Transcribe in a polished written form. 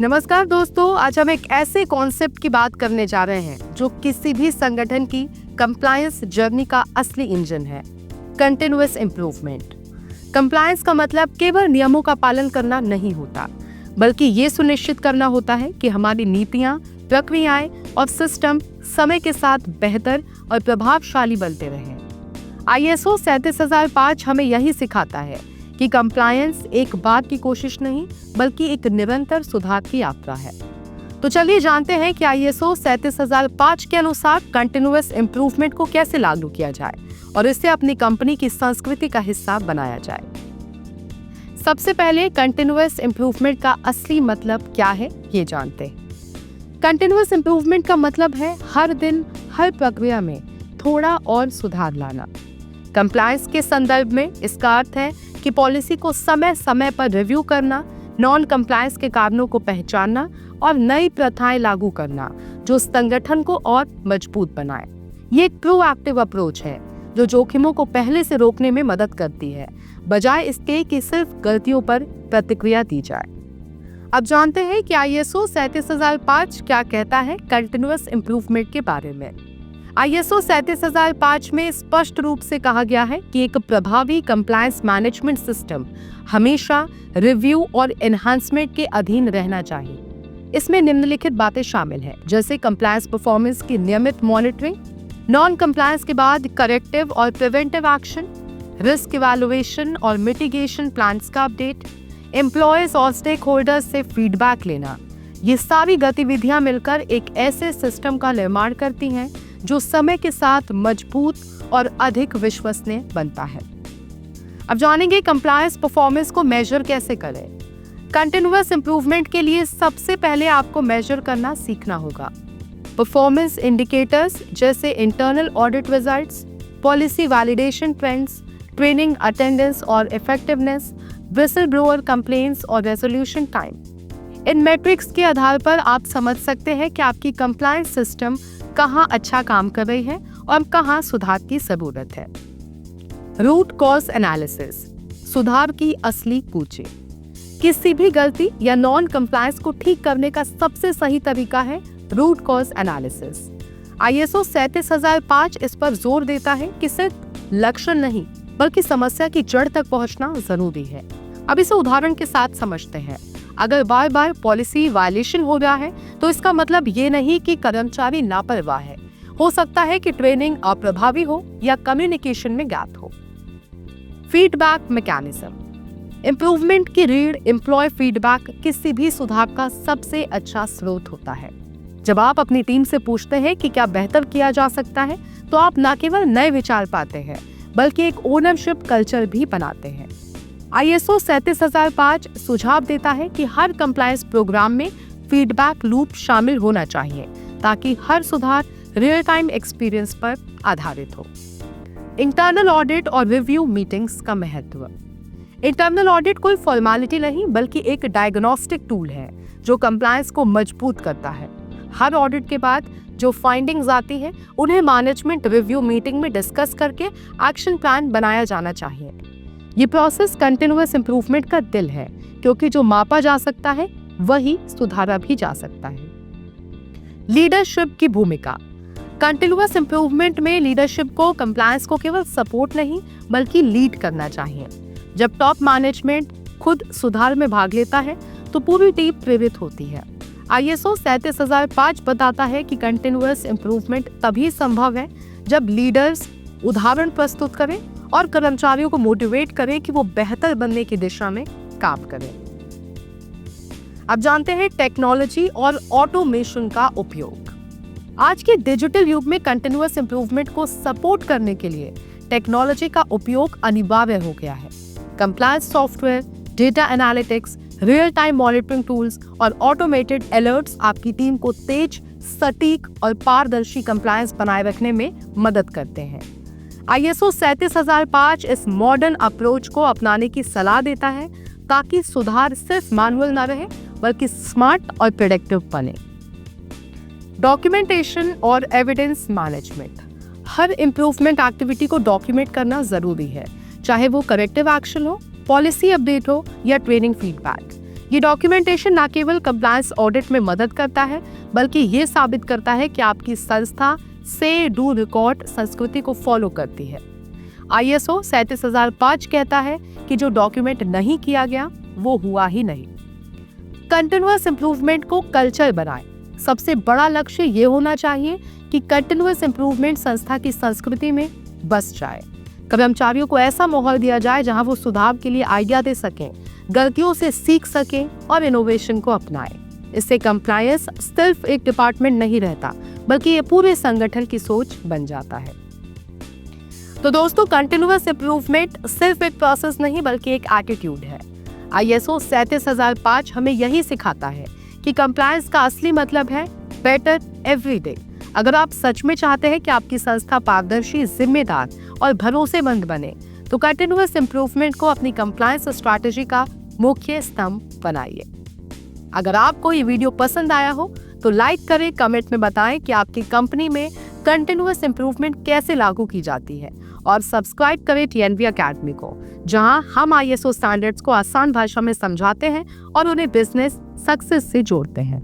नमस्कार दोस्तों, आज हम एक ऐसे कॉन्सेप्ट की बात करने जा रहे हैं जो किसी भी संगठन की कंप्लायंस जर्नी का असली इंजन है। Continuous improvement. कंप्लायंस का मतलब केवल नियमों का पालन करना नहीं होता, बल्कि ये सुनिश्चित करना होता है कि हमारी नीतियां, प्रक्रियाएं और सिस्टम समय के साथ बेहतर और प्रभावशाली बनते रहें। ISO 37005 हमें यही सिखाता है कि कंप्लायंस एक बार की कोशिश नहीं, बल्कि एक निरंतर सुधार की यात्रा है। तो चलिए जानते हैं कि ISO 37005 के अनुसार कंटिन्यूअस इम्प्रूवमेंट को कैसे लागू किया जाए और इसे अपनी कंपनी की संस्कृति का हिस्सा बनाया जाए। सबसे पहले कंटिन्यूअस इम्प्रूवमेंट का असली मतलब क्या है, ये जानते हैं। कंटिन्यूअस इम्प्रूवमेंट का मतलब है हर दिन, हर प्रक्रिया में थोड़ा और सुधार लाना। कंप्लायंस के संदर्भ में इसका अर्थ है कि पॉलिसी को समय समय पर रिव्यू करना, नॉन कंप्लायंस के कारणों को पहचानना और नई प्रथाएं लागू करना जो संगठन को और मजबूत बनाए। ये एक प्रोएक्टिव अप्रोच है जो जोखिमों को पहले से रोकने में मदद करती है, बजाय इसके कि सिर्फ गलतियों पर प्रतिक्रिया दी जाए। अब जानते हैं कि ISO 37005 क्या कहता है कंटिन्यूअस इम्प्रूवमेंट के बारे में। ISO 37005 में स्पष्ट रूप से कहा गया है कि एक प्रभावी कंप्लायंस मैनेजमेंट सिस्टम हमेशा रिव्यू और एनहांसमेंट के अधीन रहना चाहिए। इसमें निम्नलिखित बातें शामिल हैं, जैसे कंप्लायंस परफॉर्मेंस की नियमित मॉनिटरिंग, नॉन कंप्लायंस के बाद करेक्टिव और प्रिवेंटिव एक्शन, रिस्क इवैल्यूएशन और मिटिगेशन प्लान्स का अपडेट, एम्प्लॉयज और स्टेक होल्डर्स से फीडबैक लेना। ये सारी गतिविधियां मिलकर एक ऐसे सिस्टम का निर्माण करती हैं जो समय के साथ मजबूत और अधिक विश्वसनीय बनता है। अब जानेंगे कंप्लायंस परफॉर्मेंस को मेजर कैसे करें। कंटिन्यूअस इम्प्रूवमेंट के लिए सबसे पहले आपको मेजर करना सीखना होगा। परफॉर्मेंस इंडिकेटर्स जैसे internal audit results, policy validation trends, training attendance और इफेक्टिवनेस, विसल ब्लोअर कंप्लेंट्स और रेजोल्यूशन टाइम। इन मैट्रिक्स के आधार पर आप समझ सकते हैं कि आपकी कंप्लायंस सिस्टम कहाँ अच्छा काम कर रही है और कहाँ सुधार की जरूरत है। रूट कॉज एनालिसिस, सुधार की असली पूंजी। किसी भी गलती या नॉन कंप्लायंस को ठीक करने का सबसे सही तरीका है रूट कॉज एनालिसिस। ISO 37005 इस पर जोर देता है कि सिर्फ लक्षण नहीं, बल्कि समस्या की जड़ तक पहुंचना जरूरी है। अब इसे उदाहरण के साथ समझते हैं। अगर बार बार पॉलिसी वायलेशन हो रहा है तो इसका मतलब ये नहीं कि कर्मचारी लापरवाह है। हो सकता है कि ट्रेनिंग अप्रभावी हो या कम्युनिकेशन में गैप हो। Feedback mechanism. इम्प्रूवमेंट की रीढ़ एम्प्लॉय फीडबैक किसी भी सुधार का सबसे अच्छा स्रोत होता है। जब आप अपनी टीम से पूछते हैं कि क्या बेहतर किया जा सकता है, तो आप न केवल नए विचार पाते हैं, बल्कि एक ओनरशिप कल्चर भी बनाते हैं। ISO 37005 सुझाव देता है कि हर कंप्लायंस प्रोग्राम में फीडबैक लूप शामिल होना चाहिए, ताकि हर सुधार रियल टाइम एक्सपीरियंस पर आधारित हो। इंटरनल ऑडिट और रिव्यू मीटिंग्स का महत्व। इंटरनल ऑडिट कोई फॉर्मेलिटी नहीं, बल्कि एक डायग्नोस्टिक टूल है जो कंप्लायंस को मजबूत करता है। हर ऑडिट के बाद जो फाइंडिंग्स आती है, उन्हें मैनेजमेंट रिव्यू मीटिंग में डिस्कस करके एक्शन प्लान बनाया जाना चाहिए। ये प्रोसेस कंटिन्यूअस इम्प्रूवमेंट का दिल है, क्योंकि जो मापा जा सकता है वही सुधारा भी जा सकता है। लीडरशिप की भूमिका। कंटिन्यूअस इम्प्रूवमेंट में लीडरशिप को कंप्लायंस को केवल सपोर्ट नहीं, बल्कि लीड करना चाहिए। जब टॉप मैनेजमेंट खुद सुधार में भाग लेता है तो पूरी टीम प्रेरित होती है। ISO 37005 बताता है कि कंटिन्यूअस इम्प्रूवमेंट तभी संभव है जब लीडर्स उदाहरण प्रस्तुत करें और कर्मचारियों को मोटिवेट करें कि वो बेहतर बनने की दिशा में काम करें। अब जानते हैं टेक्नोलॉजी और ऑटोमेशन का उपयोग। आज के डिजिटल युग में कंटिन्यूअस इम्प्रूवमेंट को सपोर्ट करने के लिए टेक्नोलॉजी का उपयोग अनिवार्य हो गया है। Compliance software, data analytics, real time monitoring tools और ऑटोमेटेड अलर्ट्स आपकी टीम को तेज, सटीक और पारदर्शी कंप्लायंस बनाए रखने में मदद करते हैं। ISO 37005 इस मॉडर्न अप्रोच को अपनाने की सलाह देता है, ताकि सुधार सिर्फ मैनुअल न रहे, बल्कि स्मार्ट और प्रेडिक्टिव बने। डॉक्यूमेंटेशन और एविडेंस मैनेजमेंट। हर इम्प्रूवमेंट एक्टिविटी को डॉक्यूमेंट करना जरूरी है, चाहे वो करेक्टिव एक्शन हो, पॉलिसी अपडेट हो या ट्रेनिंग फीडबैक। ये डॉक्यूमेंटेशन न केवल कंप्लायंस ऑडिट में मदद करता है, बल्कि ये साबित करता है कि आपकी संस्था से डू रिकॉर्ड संस्कृति को फॉलो करती है। ISO 37005 कहता है कि जो डॉक्यूमेंट नहीं किया गया वो हुआ ही नहीं। कंटिन्यूअस इंप्रूवमेंट को कल्चर बनाएं। सबसे बड़ा लक्ष्य ये होना चाहिए कि कंटिन्यूअस इंप्रूवमेंट संस्था की संस्कृति में बस जाए। कर्मचारियों को ऐसा माहौल दिया जाए जहां वो सुधार के लिए आइडिया दे सकें, गलतियों से सीख सकें और इनोवेशन को अपनाएं। इससे कंप्लायंस सिर्फ एक डिपार्टमेंट नहीं रहता, बल्कि ये पूरे संगठन की सोच बन जाता है। तो दोस्तों, कंटिन्यूअस इंप्रूवमेंट सिर्फ एक प्रोसेस नहीं बल्कि एक एटीट्यूड है। ISO 37005 हमें यही सिखाता है कि कंप्लायंस का असली मतलब है बेटर एवरी डे। अगर आप सच में चाहते हैं कि आपकी संस्था पारदर्शी, जिम्मेदार और भरोसेमंद बने, तो कंटिन्यूअस इंप्रूवमेंट को अपनी कंप्लायंस स्ट्रैटेजी का मुख्य स्तंभ बनाइए। अगर आपको ये वीडियो पसंद आया हो तो लाइक करें, कमेंट में बताएं कि आपकी कंपनी में कंटिन्यूअस इंप्रूवमेंट कैसे लागू की जाती है, और सब्सक्राइब करें TNV अकेडमी को, जहां हम ISO स्टैंडर्ड्स को आसान भाषा में समझाते हैं और उन्हें बिजनेस सक्सेस से जोड़ते हैं।